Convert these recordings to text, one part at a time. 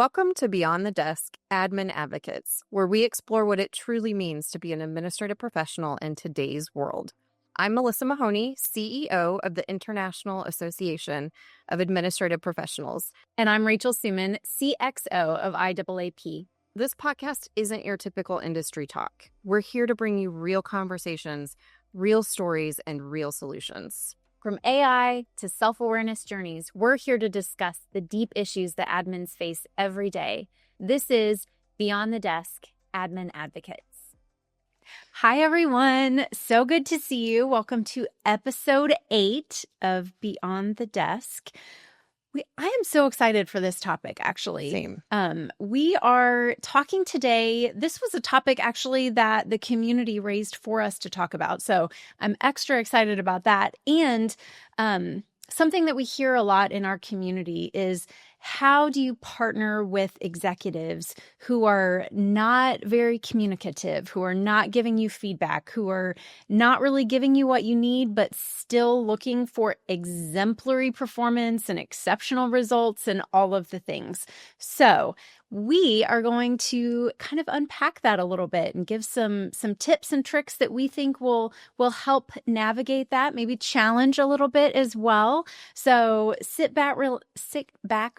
Welcome to Beyond the Desk Admin Advocates, where we explore what it truly means to be an administrative professional in today's world. I'm Melissa Mahoney, CEO of the International Association of Administrative Professionals. And I'm Rachel Suman, CXO of IAAP. This podcast isn't your typical industry talk. We're here to bring you real conversations, real stories, and real solutions. From AI to self-awareness journeys, we're here to discuss the deep issues that admins face every day. This is Beyond the Desk Admin Advocates. Hi, everyone. So good to see you. Welcome to episode 8 of Beyond the Desk. I am so excited for this topic, actually. Same. We are talking today. This was a topic, actually, that the community raised for us to talk about. So I'm extra excited about that. And something that we hear a lot in our community is, how do you partner with executives who are not very communicative, who are not giving you feedback, who are not really giving you what you need, but still looking for exemplary performance and exceptional results and all of the things? So we are going to kind of unpack that a little bit and give some tips and tricks that we think will help navigate that, maybe challenge a little bit as well. So sit back,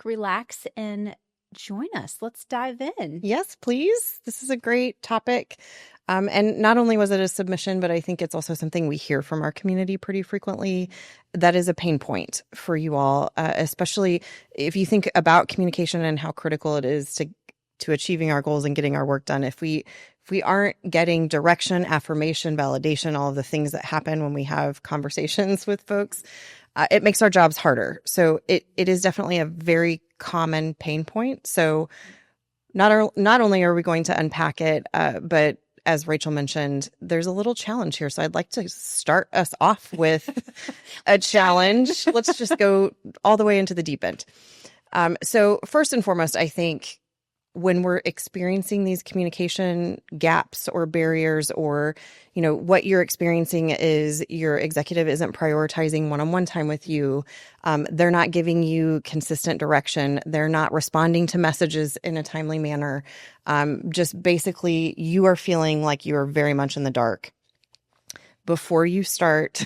relax, and join us. Let's dive in. Yes, please. This is a great topic. And not only was it a submission, but I think it's also something we hear from our community pretty frequently. That is a pain point for you all, especially if you think about communication and how critical it is to achieving our goals and getting our work done. If we aren't getting direction, affirmation, validation, all of the things that happen when we have conversations with folks, it makes our jobs harder. So it is definitely a very common pain point. So not only are we going to unpack it, but as Rachel mentioned, there's a little challenge here. So I'd like to start us off with a challenge. Let's just go all the way into the deep end. So first and foremost, I think when we're experiencing these communication gaps or barriers, or, what you're experiencing is your executive isn't prioritizing one-on-one time with you. They're not giving you consistent direction. They're not responding to messages in a timely manner. Just basically, you are feeling like you are very much in the dark. Before you start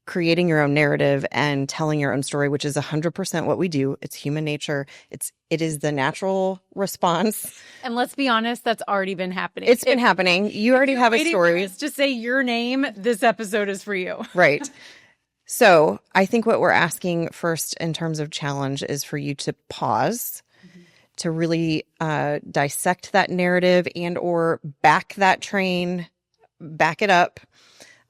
creating your own narrative and telling your own story, which is 100% what we do. It's human nature. It is the natural response. And let's be honest, that's already been happening. It's been happening. You already have a story. To say your name, this episode is for you. Right. So I think what we're asking first in terms of challenge is for you to pause, to really dissect that narrative and or back that train, back it up.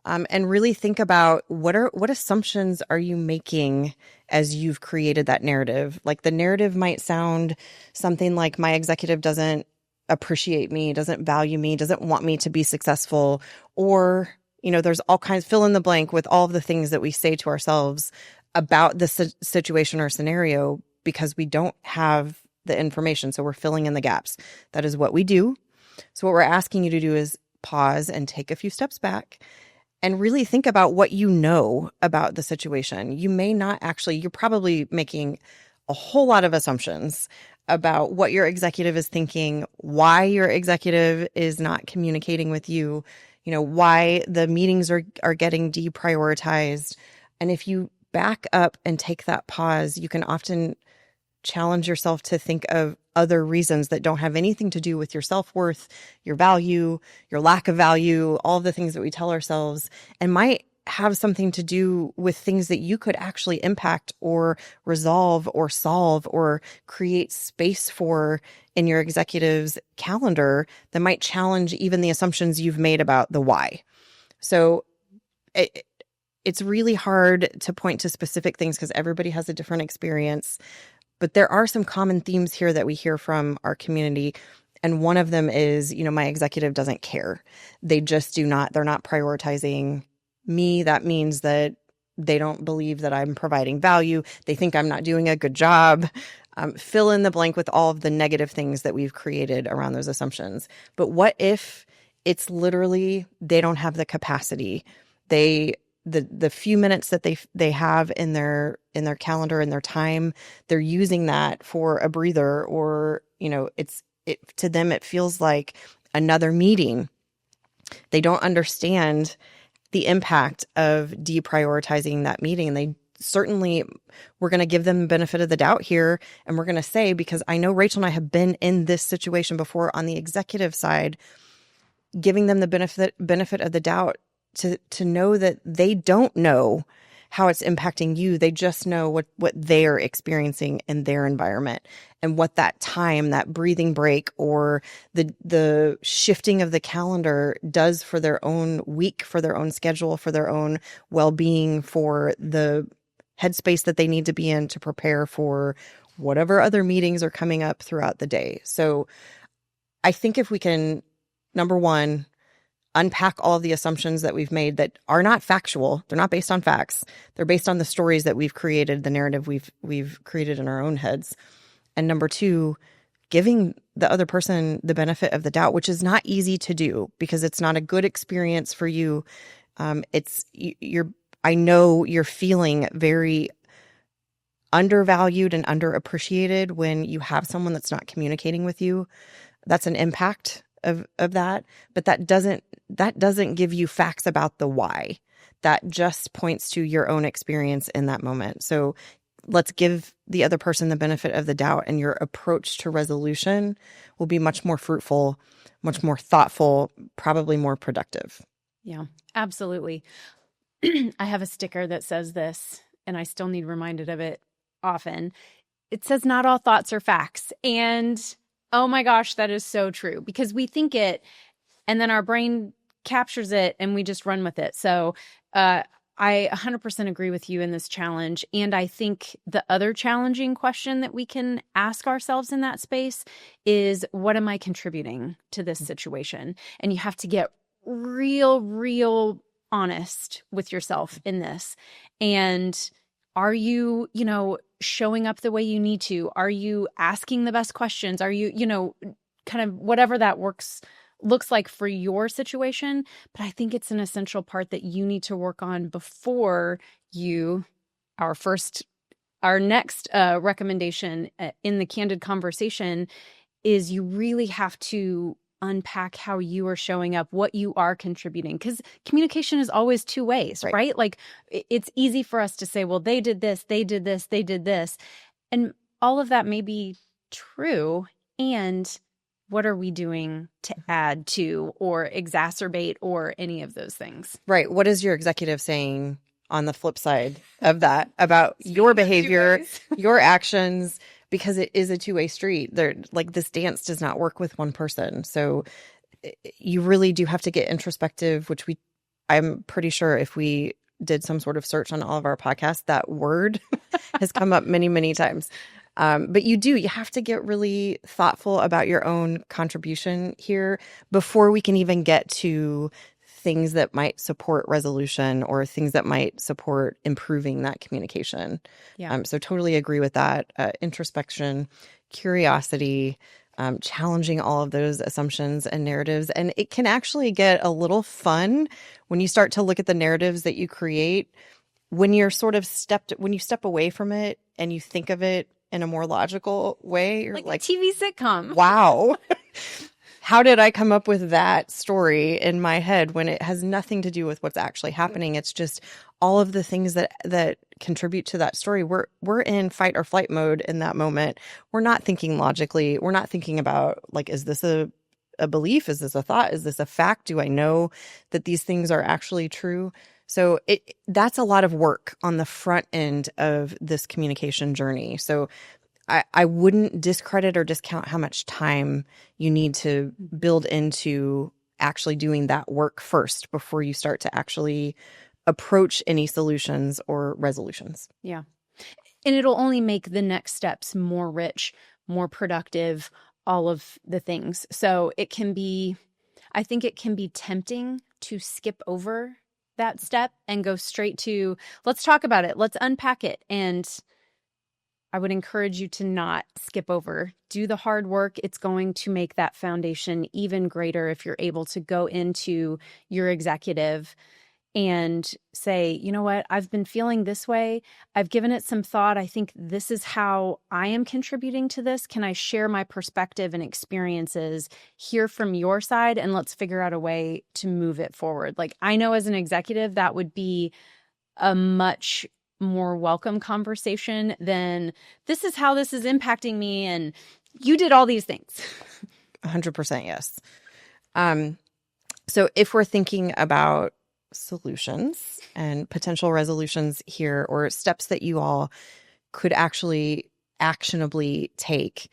And really think about what assumptions are you making as you've created that narrative. Like, the narrative might sound something like, my executive doesn't appreciate me, doesn't value me, doesn't want me to be successful. Or, there's all kinds, fill in the blank with all of the things that we say to ourselves about the situation or scenario because we don't have the information. So we're filling in the gaps. That is what we do. So what we're asking you to do is pause and take a few steps back and really think about what you know about the situation. You may not actually, you're probably making a whole lot of assumptions about what your executive is thinking, why your executive is not communicating with you, why the meetings are getting deprioritized. And if you back up and take that pause, you can often challenge yourself to think of other reasons that don't have anything to do with your self-worth, your value, your lack of value, all of the things that we tell ourselves, and might have something to do with things that you could actually impact or resolve or solve or create space for in your executive's calendar that might challenge even the assumptions you've made about the why. So it's really hard to point to specific things because everybody has a different experience. But there are some common themes here that we hear from our community. And one of them is, my executive doesn't care. They just do not, they're not prioritizing me. That means that they don't believe that I'm providing value. They think I'm not doing a good job. Fill in the blank with all of the negative things that we've created around those assumptions. But what if it's literally they don't have the capacity? They the few minutes that they have in their calendar, in their time, they're using that for a breather, or to them it feels like another meeting. They don't understand the impact of deprioritizing that meeting. And we're going to give them the benefit of the doubt here. And we're going to say, because I know Rachel and I have been in this situation before on the executive side, giving them the benefit of the doubt to know that they don't know how it's impacting you. They just know what they're experiencing in their environment, and what that time, that breathing break, or the shifting of the calendar does for their own week, for their own schedule, for their own well-being, for the headspace that they need to be in to prepare for whatever other meetings are coming up throughout the day. So I think if we can, number one, unpack all of the assumptions that we've made that are not factual. They're not based on facts. They're based on the stories that we've created, the narrative we've created in our own heads. And number two, giving the other person the benefit of the doubt, which is not easy to do because it's not a good experience for you. I know you're feeling very undervalued and underappreciated when you have someone that's not communicating with you. That's an impact of that, but that doesn't give you facts about the why. That just points to your own experience in that moment. So let's give the other person the benefit of the doubt, and your approach to resolution will be much more fruitful, much more thoughtful, probably more productive. Yeah, absolutely. I have a sticker that says this, and I still need reminded of it often. It says, "Not all thoughts are facts." And oh my gosh, that is so true, because we think it and then our brain captures it and we just run with it. So I 100% agree with you in this challenge. And I think the other challenging question that we can ask ourselves in that space is, what am I contributing to this situation? And you have to get real honest with yourself in this. And are you, showing up the way you need to? Are you asking the best questions? Are you, kind of whatever that looks like for your situation? But I think it's an essential part that you need to work on before our next recommendation in the candid conversation is you really have to unpack how you are showing up, what you are contributing, because communication is always two ways, right? Like, it's easy for us to say, well, they did this, they did this, they did this. And all of that may be true. And what are we doing to add to or exacerbate or any of those things? Right. What is your executive saying on the flip side of that about your behavior, your actions? Because it is a two-way street. This dance does not work with one person. So you really do have to get introspective, which I'm pretty sure if we did some sort of search on all of our podcasts, that word has come up many, many times. But you have to get really thoughtful about your own contribution here before we can even get to things that might support resolution or things that might support improving that communication. Yeah. So totally agree with that. Introspection, curiosity, challenging all of those assumptions and narratives. And it can actually get a little fun when you start to look at the narratives that you create, when you step away from it and you think of it in a more logical way. You're like a TV sitcom. Wow. How did I come up with that story in my head when it has nothing to do with what's actually happening? It's just all of the things that contribute to that story. We're in fight or flight mode in that moment. We're not thinking logically. We're not thinking about, like, is this a belief? Is this a thought? Is this a fact? Do I know that these things are actually true? So that's a lot of work on the front end of this communication journey. So I wouldn't discredit or discount how much time you need to build into actually doing that work first before you start to actually approach any solutions or resolutions. Yeah. And it'll only make the next steps more rich, more productive, all of the things. So I think it can be tempting to skip over that step and go straight to, let's talk about it. Let's unpack it. And I would encourage you to not skip over. Do the hard work. It's going to make that foundation even greater if you're able to go into your executive and say, you know what, I've been feeling this way. I've given it some thought. I think this is how I am contributing to this. Can I share my perspective and experiences, hear from your side, and let's figure out a way to move it forward? Like, I know as an executive, that would be a much more welcome conversation than this is how this is impacting me and you did all these things. 100% yes. So if we're thinking about solutions and potential resolutions here, or steps that you all could actually actionably take,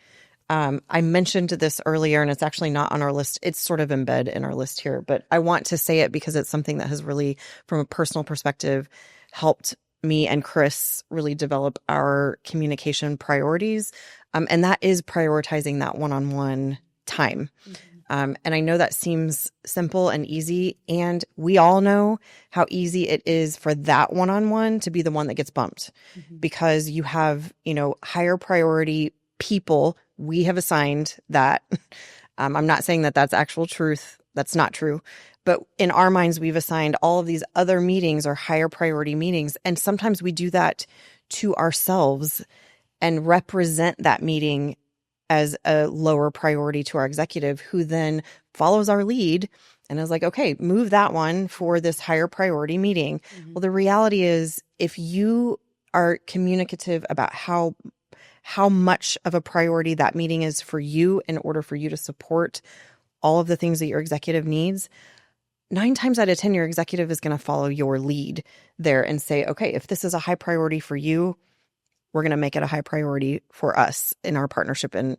I mentioned this earlier, and it's actually not on our list. It's sort of embedded in our list here, but I want to say it because it's something that has really, from a personal perspective, helped me and Chris really develop our communication priorities. And that is prioritizing that one-on-one time. And I know that seems simple and easy, and we all know how easy it is for that one-on-one to be the one that gets bumped because you have, higher priority people. We have assigned that. I'm not saying that that's actual truth. That's not true. But in our minds, we've assigned all of these other meetings or higher priority meetings. And sometimes we do that to ourselves and represent that meeting as a lower priority to our executive, who then follows our lead and is like, okay, move that one for this higher priority meeting. Well, the reality is, if you are communicative about how much of a priority that meeting is for you in order for you to support all of the things that your executive needs, 9 times out of 10, your executive is going to follow your lead there and say, okay, if this is a high priority for you, we're going to make it a high priority for us in our partnership in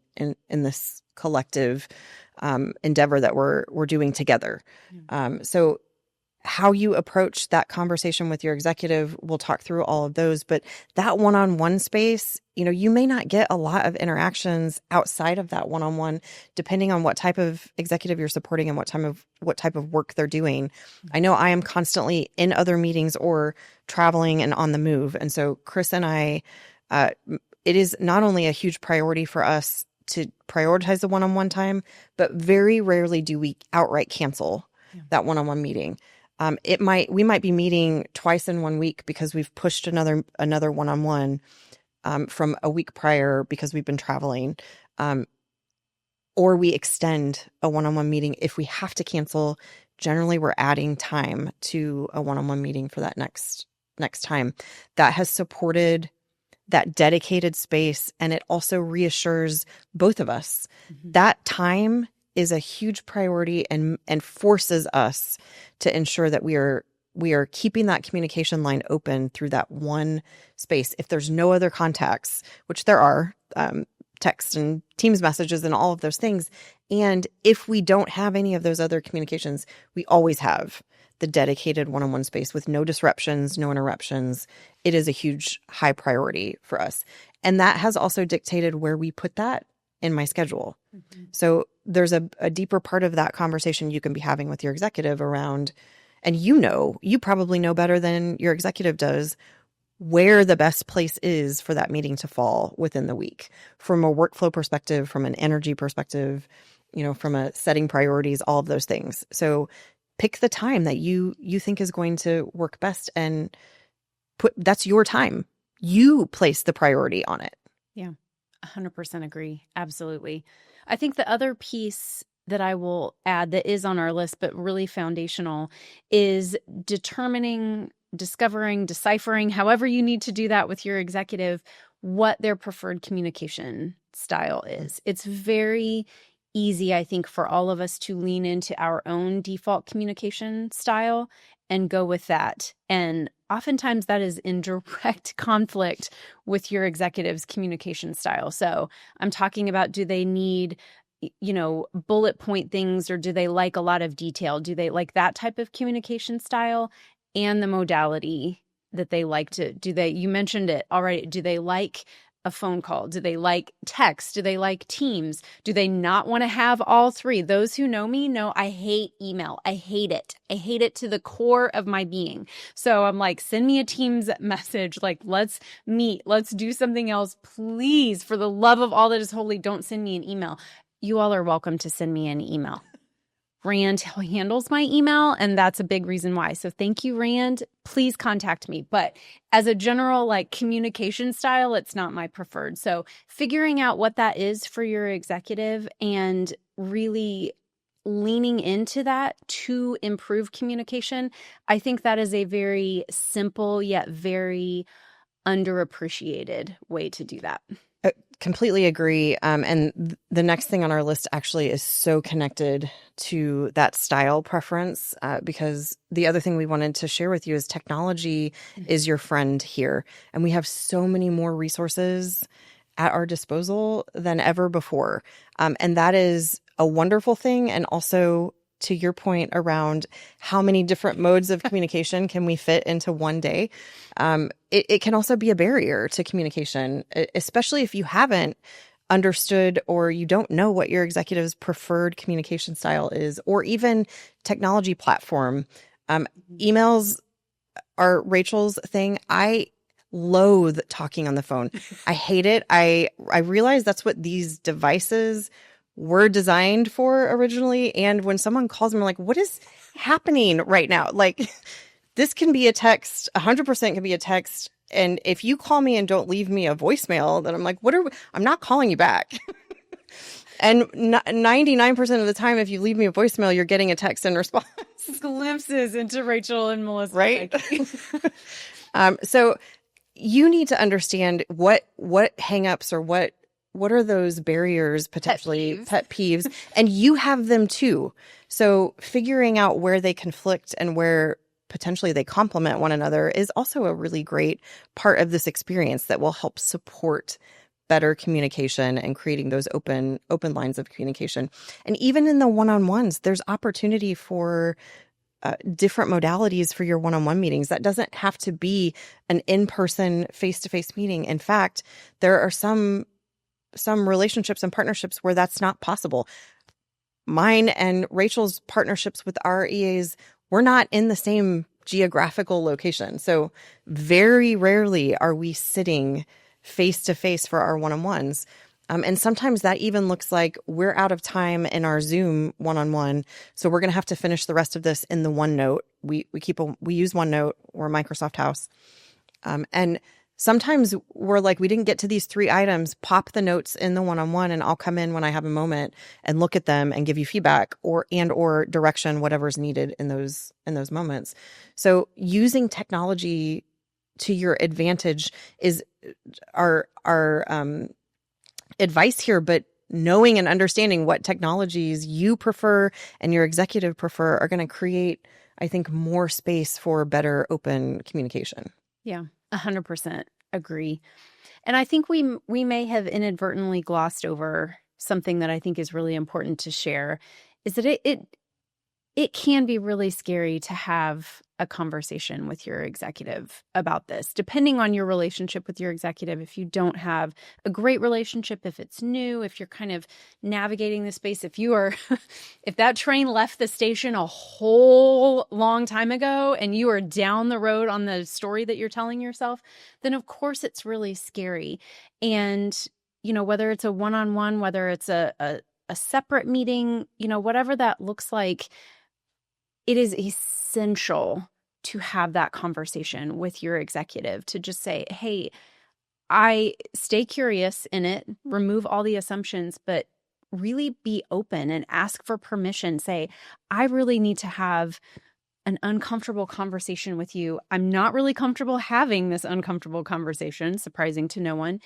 this collective endeavor that we're doing together. So how you approach that conversation with your executive, we'll talk through all of those, but that one-on-one space, you may not get a lot of interactions outside of that one-on-one, depending on what type of executive you're supporting and what type of work they're doing. I know I am constantly in other meetings or traveling and on the move. And so Chris and I, it is not only a huge priority for us to prioritize the one-on-one time, but very rarely do we outright cancel that one-on-one meeting. We might be meeting twice in 1 week because we've pushed another one-on-one from a week prior because we've been traveling, or we extend a one-on-one meeting if we have to cancel. Generally, we're adding time to a one-on-one meeting for that next time. That has supported that dedicated space, and it also reassures both of us. That time is a huge priority and forces us to ensure that we are keeping that communication line open through that one space. If there's no other contacts, which there are, text and Teams messages and all of those things, and if we don't have any of those other communications, we always have the dedicated one-on-one space with no disruptions, no interruptions. It is a huge high priority for us. And that has also dictated where we put that in my schedule. So there's a deeper part of that conversation you can be having with your executive around, and you probably know better than your executive does where the best place is for that meeting to fall within the week, from a workflow perspective, from an energy perspective, from a setting priorities, all of those things. So pick the time that you think is going to work best and that's your time. You place the priority on it. Yeah, 100% agree. Absolutely. I think the other piece that I will add that is on our list, but really foundational, is discovering, deciphering, however you need to do that with your executive, what their preferred communication style is. It's very easy, I think, for all of us to lean into our own default communication style and go with that. And oftentimes that is in direct conflict with your executive's communication style. So I'm talking about, do they need, bullet point things, or do they like a lot of detail? Do they like that type of communication style? And the modality that they like to, you mentioned it already, do they like a phone call? Do they like text? Do they like Teams? Do they not want to have all three? Those who know me know I hate email. I hate it. I hate it to the core of my being. So I'm like, send me a Teams message. Like, let's meet. Let's do something else. Please, for the love of all that is holy, don't send me an email. You all are welcome to send me an email. Rand handles my email, and that's a big reason why. So thank you, Rand. Please contact me. But as a general like communication style, it's not my preferred. So figuring out what that is for your executive and really leaning into that to improve communication, I think that is a very simple yet very underappreciated way to do that. Completely agree. And the next thing on our list actually is so connected to that style preference, because the other thing we wanted to share with you is technology is your friend here. And we have so many more resources at our disposal than ever before. And that is a wonderful thing. And also, to your point around how many different modes of communication can we fit into one day, it can also be a barrier to communication, especially if you haven't understood or you don't know what your executive's preferred communication style is, or even technology platform. Emails are Rachel's thing. I loathe talking on the phone. I hate it. I realize that's what these devices were designed for originally. And when someone calls me, I'm like, what is happening right now? Like, this can be a text, 100% can be a text. And if you call me and don't leave me a voicemail, then I'm like, I'm not calling you back. And 99% of the time, if you leave me a voicemail, you're getting a text in response. Glimpses into Rachel and Melissa. Right? So you need to understand what hangups or what are those barriers, potentially pet peeves, and you have them too. So figuring out where they conflict and where potentially they complement one another is also a really great part of this experience that will help support better communication and creating those open lines of communication. And even in the one-on-ones, there's opportunity for different modalities for your one-on-one meetings. That doesn't have to be an in-person, face-to-face meeting. In fact, there are some relationships and partnerships where that's not possible. Mine and Rachel's partnerships with our EAs, we're not in the same geographical location. So very rarely are we sitting face to face for our one-on-ones. And sometimes that even looks like we're out of time in our Zoom one-on-one. So we're going to have to finish the rest of this in the OneNote. We use OneNote. We're a Microsoft house. And sometimes we're like, we didn't get to these 3 items, pop the notes in the one-on-one and I'll come in when I have a moment and look at them and give you feedback or direction, whatever's needed in those moments. So using technology to your advantage is our advice here, but knowing and understanding what technologies you prefer and your executive prefer are going to create, I think, more space for better open communication. Yeah. 100% agree. And I think we may have inadvertently glossed over something that I think is really important to share, is that it can be really scary to have a conversation with your executive about this, depending on your relationship with your executive. If you don't have a great relationship, if it's new, if you're kind of navigating the space, if that train left the station a whole long time ago and you are down the road on the story that you're telling yourself, then of course it's really scary. And, whether it's a one-on-one, whether it's a separate meeting, whatever that looks like, it is essential to have that conversation with your executive to just say, hey, I stay curious in it, remove all the assumptions, but really be open and ask for permission. Say, I really need to have an uncomfortable conversation with you. I'm not really comfortable having this uncomfortable conversation, surprising to no one.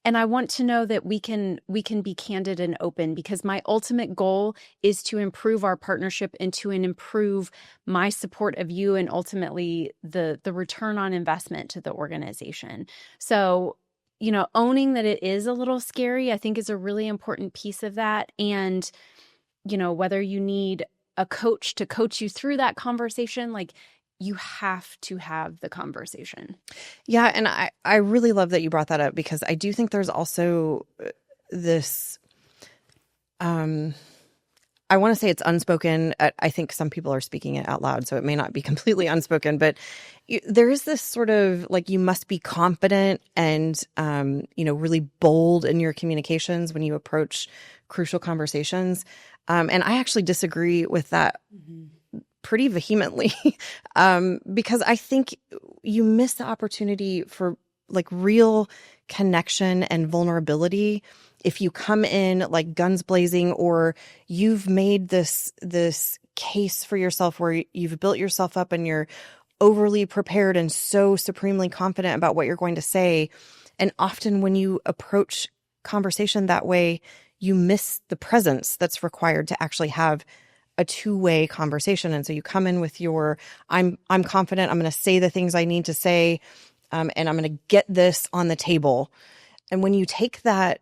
And I want to know that we can be candid and open, because my ultimate goal is to improve our partnership and to improve my support of you and ultimately the return on investment to the organization. So, owning that it is a little scary, I think, is a really important piece of that. And, whether you need a coach to coach you through that conversation, like, you have to have the conversation. Yeah. And I really love that you brought that up, because I do think there's also this, I want to say it's unspoken. I think some people are speaking it out loud, so it may not be completely unspoken, but there is this sort of like, you must be confident and, really bold in your communications when you approach crucial conversations. And I actually disagree with that pretty vehemently because I think you miss the opportunity for like real connection and vulnerability if you come in like guns blazing, or you've made this case for yourself where you've built yourself up and you're overly prepared and so supremely confident about what you're going to say. And often when you approach conversation that way, you miss the presence that's required to actually have a two-way conversation. And so you come in with your, I'm confident, I'm going to say the things I need to say, and I'm going to get this on the table. And when you take that,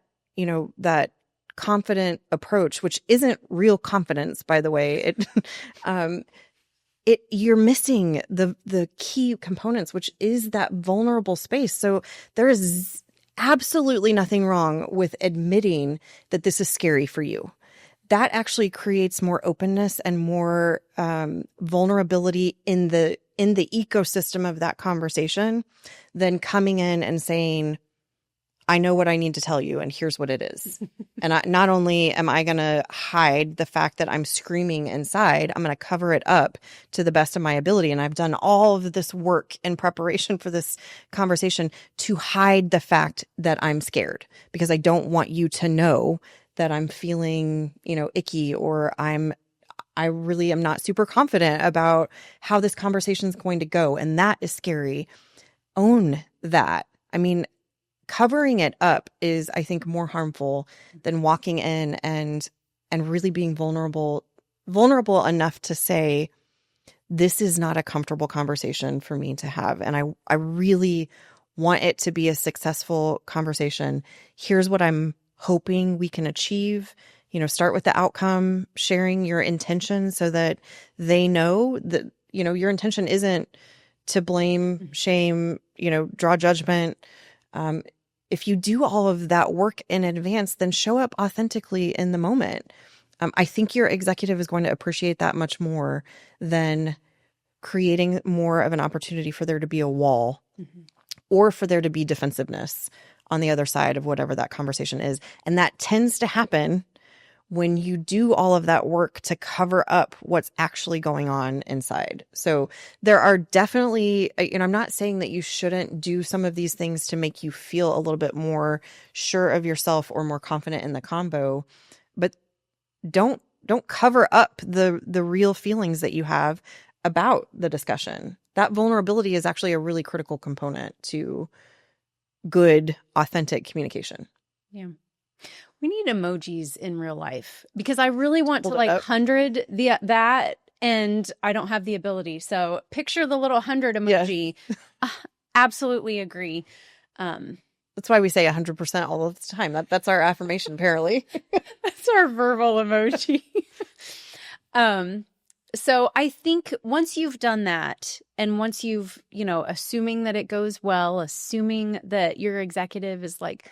that confident approach, which isn't real confidence, by the way, you're missing the key components, which is that vulnerable space. So there is absolutely nothing wrong with admitting that this is scary for you. That actually creates more openness and more vulnerability in the ecosystem of that conversation than coming in and saying, I know what I need to tell you, and here's what it is. And not only am I going to hide the fact that I'm screaming inside, I'm going to cover it up to the best of my ability. And I've done all of this work in preparation for this conversation to hide the fact that I'm scared, because I don't want you to know that I'm feeling, icky, or I really am not super confident about how this conversation is going to go. And that is scary. Own that. I mean, covering it up is, I think, more harmful than walking in and really being vulnerable enough to say, this is not a comfortable conversation for me to have. And I really want it to be a successful conversation. Here's what I'm hoping we can achieve. Start with the outcome, sharing your intention so that they know that, your intention isn't to blame, shame, draw judgment. If you do all of that work in advance, then show up authentically in the moment. I think your executive is going to appreciate that much more than creating more of an opportunity for there to be a wall or for there to be defensiveness on the other side of whatever that conversation is. And that tends to happen when you do all of that work to cover up what's actually going on inside. So there are definitely, I'm not saying that you shouldn't do some of these things to make you feel a little bit more sure of yourself or more confident in the combo, but don't cover up the real feelings that you have about the discussion. That vulnerability is actually a really critical component to good, authentic communication. Yeah. We need emojis in real life, because I really want to 100 that, and I don't have the ability. So picture the little 100 emoji. Yeah. Absolutely agree. That's why we say 100% all of the time. That's our affirmation, apparently. That's our verbal emoji. So I think once you've done that, and once you've, assuming that it goes well, assuming that your executive is like,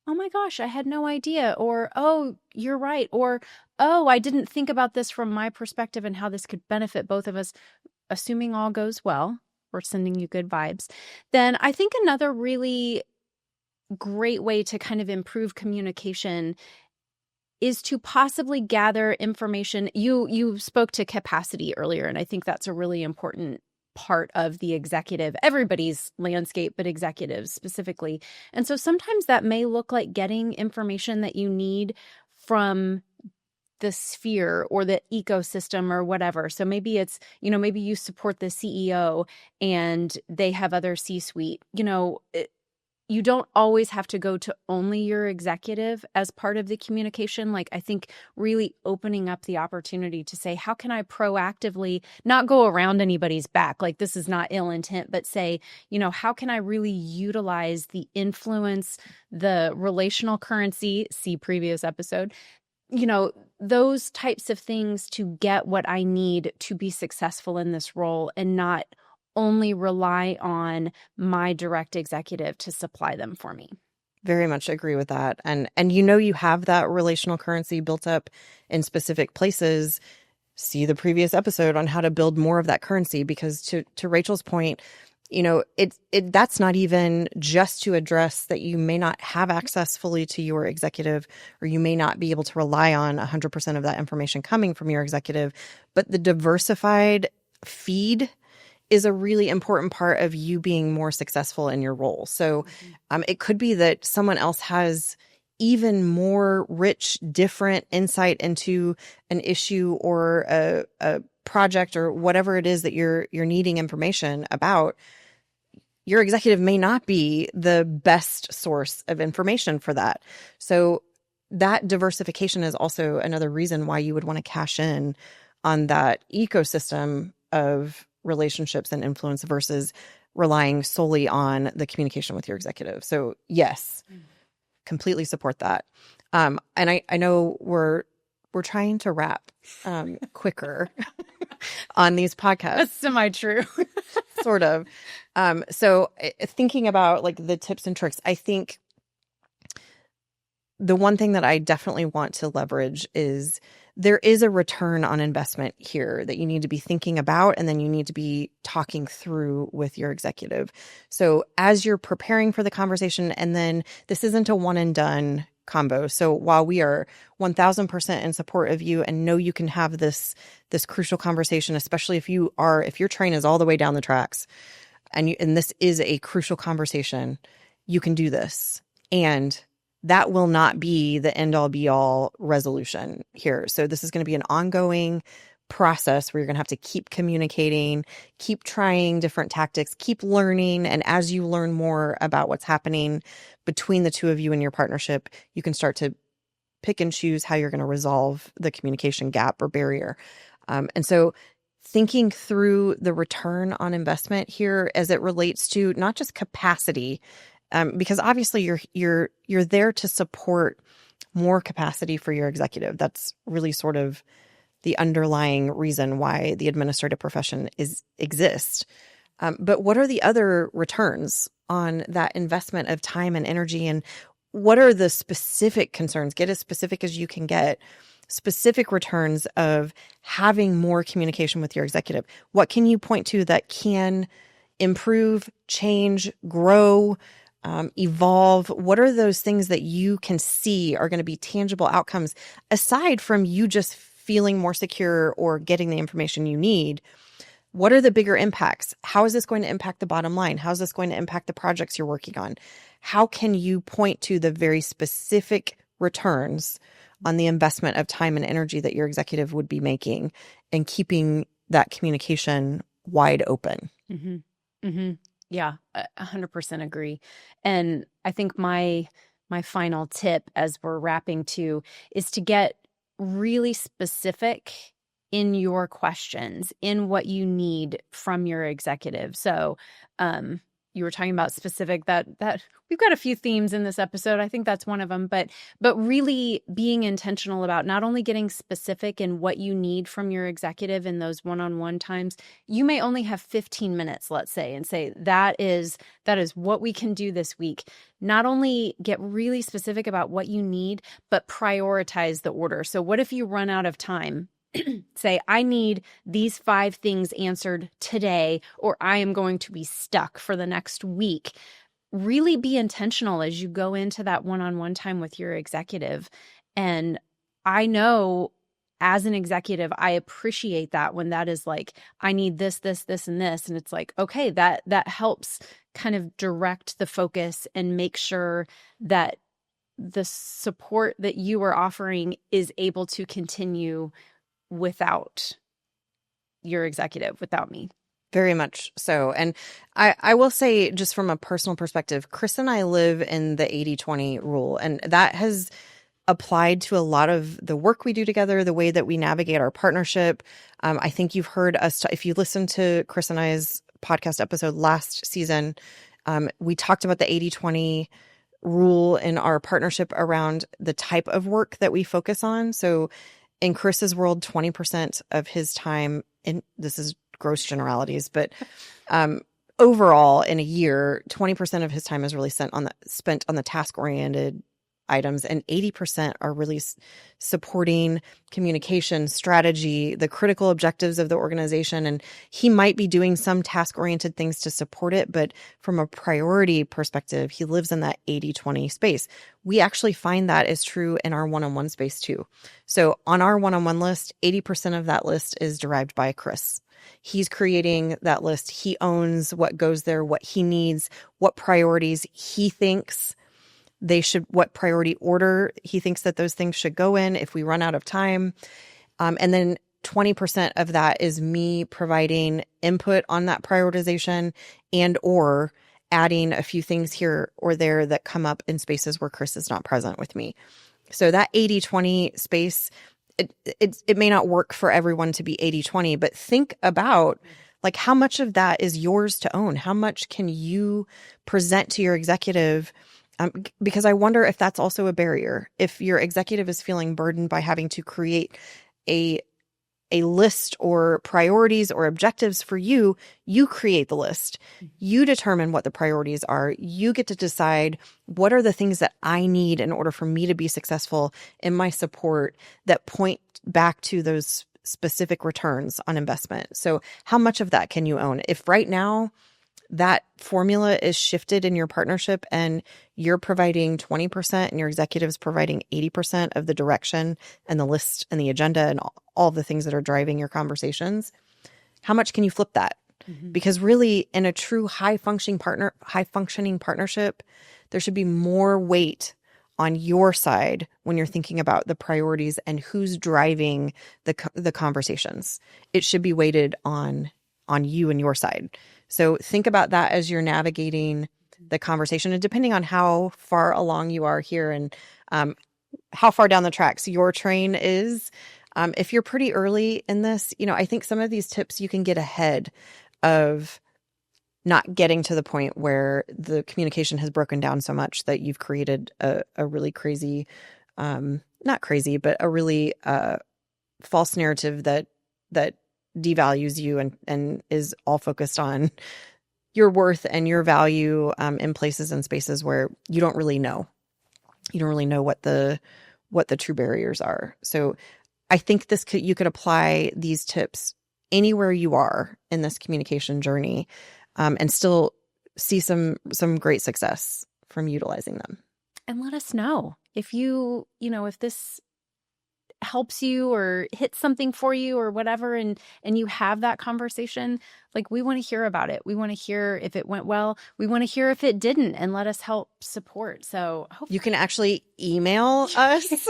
oh my gosh, I had no idea, or, oh, you're right, or, oh, I didn't think about this from my perspective and how this could benefit both of us, assuming all goes well, we're sending you good vibes, then I think another really great way to kind of improve communication is to possibly gather information. You spoke to capacity earlier, and I think that's a really important part of the executive, everybody's landscape, but executives specifically. And so sometimes that may look like getting information that you need from the sphere or the ecosystem or whatever. So maybe it's, maybe you support the CEO and they have other C-suite, you don't always have to go to only your executive as part of the communication. Like, I think really opening up the opportunity to say, how can I proactively not go around anybody's back? Like, this is not ill intent, but say, how can I really utilize the influence, the relational currency, see previous episode, those types of things to get what I need to be successful in this role, and not only rely on my direct executive to supply them for me. Very much agree with that. And you have that relational currency built up in specific places. See the previous episode on how to build more of that currency, because to Rachel's point, that's not even just to address that you may not have access fully to your executive, or you may not be able to rely on 100% of that information coming from your executive, but the diversified feed is a really important part of you being more successful in your role. So it could be that someone else has even more rich, different insight into an issue or a project or whatever it is that you're needing information about. Your executive may not be the best source of information for that. So that diversification is also another reason why you would want to cash in on that ecosystem of relationships and influence versus relying solely on the communication with your executive. So yes, completely support that. And I know we're trying to wrap quicker on these podcasts. That's semi-true. Sort of. So thinking about like the tips and tricks, I think the one thing that I definitely want to leverage is there is a return on investment here that you need to be thinking about, and then you need to be talking through with your executive. So as you're preparing for the conversation, and then this isn't a one and done combo. So while we are 1000% in support of you and know you can have this crucial conversation, especially if your train is all the way down the tracks and this is a crucial conversation, you can do this. And that will not be the end all be all resolution here. So this is going to be an ongoing process where you're going to have to keep communicating, keep trying different tactics, keep learning. And as you learn more about what's happening between the two of you in your partnership, you can start to pick and choose how you're going to resolve the communication gap or barrier. And so thinking through the return on investment here as it relates to not just capacity, because obviously you're there to support more capacity for your executive. That's really sort of the underlying reason why the administrative profession exists. But what are the other returns on that investment of time and energy? And what are the specific concerns? Get as specific as you can get. Specific returns of having more communication with your executive. What can you point to that can improve, change, grow, evolve? What are those things that you can see are going to be tangible outcomes aside from you just feeling more secure or getting the information you need? What are the bigger impacts? How is this going to impact the bottom line? How is this going to impact the projects you're working on? How can you point to the very specific returns on the investment of time and energy that your executive would be making and keeping that communication wide open? Mm-hmm. Mm-hmm. Yeah, 100% agree. And I think my final tip as we're wrapping too is to get really specific in your questions, in what you need from your executive. So you were talking about specific that we've got a few themes in this episode. I think that's one of them, but really being intentional about not only getting specific in what you need from your executive in those one-on-one times. You may only have 15 minutes, let's say, and say that is what we can do this week. Not only get really specific about what you need, but prioritize the order. So what if you run out of time? Say, I need these 5 things answered today, or I am going to be stuck for the next week. Really be intentional as you go into that one-on-one time with your executive. And I know as an executive, I appreciate that when that is like, I need this, this, this, and this. And it's like, okay, that helps kind of direct the focus and make sure that the support that you are offering is able to continue without your executive, without me. Very much so. And I will say, just from a personal perspective, Chris and I live in the 80-20 rule, and that has applied to a lot of the work we do together, the way that we navigate our partnership. I think you've heard us, if you listen to Chris and I's podcast episode last season, we talked about the 80-20 rule in our partnership around the type of work that we focus on. So in Chris's world, 20% of his time, and this is gross generalities, but overall in a year, 20% of his time is really spent on the task-oriented items, and 80% are really supporting communication, strategy, the critical objectives of the organization. And he might be doing some task-oriented things to support it, but from a priority perspective, he lives in that 80-20 space. We actually find that is true in our one-on-one space too. So on our one-on-one list, 80% of that list is derived by Chris. He's creating that list. He owns what goes there, what he needs, what priorities he thinks what priority order he thinks that those things should go in if we run out of time. And then 20% of that is me providing input on that prioritization and or adding a few things here or there that come up in spaces where Chris is not present with me. So that 80-20 space, it may not work for everyone to be 80-20, but think about like how much of that is yours to own? How much can you present to your executive? Because I wonder if that's also a barrier. If your executive is feeling burdened by having to create a list or priorities or objectives for you, you create the list. You determine what the priorities are. You get to decide what are the things that I need in order for me to be successful in my support that point back to those specific returns on investment. So how much of that can you own? If right now that formula is shifted in your partnership and you're providing 20% and your executive's providing 80% of the direction and the list and the agenda and all the things that are driving your conversations, how much can you flip that? Mm-hmm. Because really in a true high functioning partnership, there should be more weight on your side when you're thinking about the priorities and who's driving the conversations. It should be weighted on you and your side. So think about that as you're navigating the conversation, and depending on how far along you are here and how far down the tracks your train is. If you're pretty early in this, I think some of these tips you can get ahead of not getting to the point where the communication has broken down so much that you've created a really crazy, not crazy, but a really false narrative that devalues you and is all focused on your worth and your value in places and spaces where you don't really know. You don't really know what the true barriers are. So I think you could apply these tips anywhere you are in this communication journey and still see some great success from utilizing them. And let us know if if this helps you or hits something for you or whatever, and you have that conversation. Like, we want to hear about it. We want to hear if it went well. We want to hear if it didn't, and let us help support. So hopefully. You can actually email us,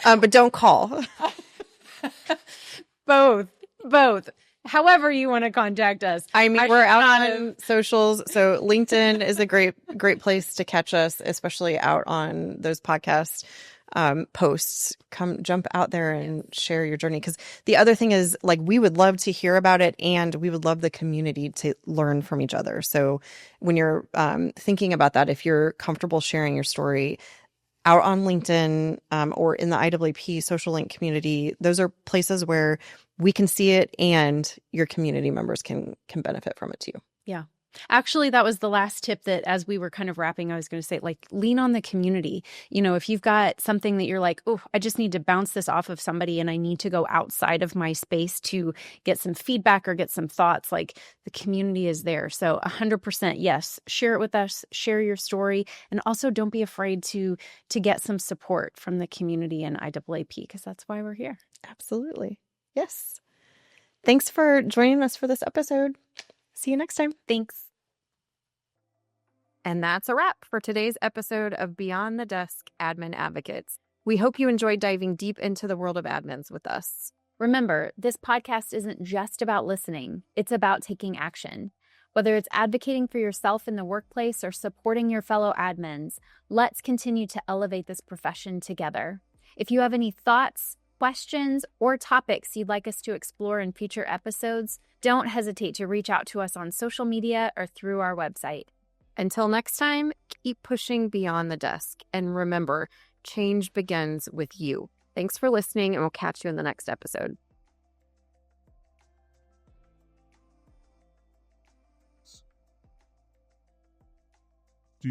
but don't call. Both. However you want to contact us. I mean, we're out on socials, so LinkedIn is a great place to catch us, especially out on those podcasts. Posts. Jump out there and share your journey. Because the other thing is, like, we would love to hear about it, and we would love the community to learn from each other. So when you're thinking about that, if you're comfortable sharing your story out on LinkedIn or in the IAAP social link community, those are places where we can see it and your community members can benefit from it too. Yeah. Actually, that was the last tip that as we were kind of wrapping, I was going to say, like, lean on the community. If you've got something that you're like, oh, I just need to bounce this off of somebody and I need to go outside of my space to get some feedback or get some thoughts, like, the community is there. So 100%, yes, share it with us, share your story. And also don't be afraid to get some support from the community and IAAP, because that's why we're here. Absolutely. Yes. Thanks for joining us for this episode. See you next time. Thanks. And that's a wrap for today's episode of Beyond the Desk Admin Advocates. We hope you enjoyed diving deep into the world of admins with us. Remember, this podcast isn't just about listening. It's about taking action. Whether it's advocating for yourself in the workplace or supporting your fellow admins, let's continue to elevate this profession together. If you have any thoughts, questions, or topics you'd like us to explore in future episodes, don't hesitate to reach out to us on social media or through our website. Until next time, keep pushing beyond the desk. And remember, change begins with you. Thanks for listening, and we'll catch you in the next episode. Do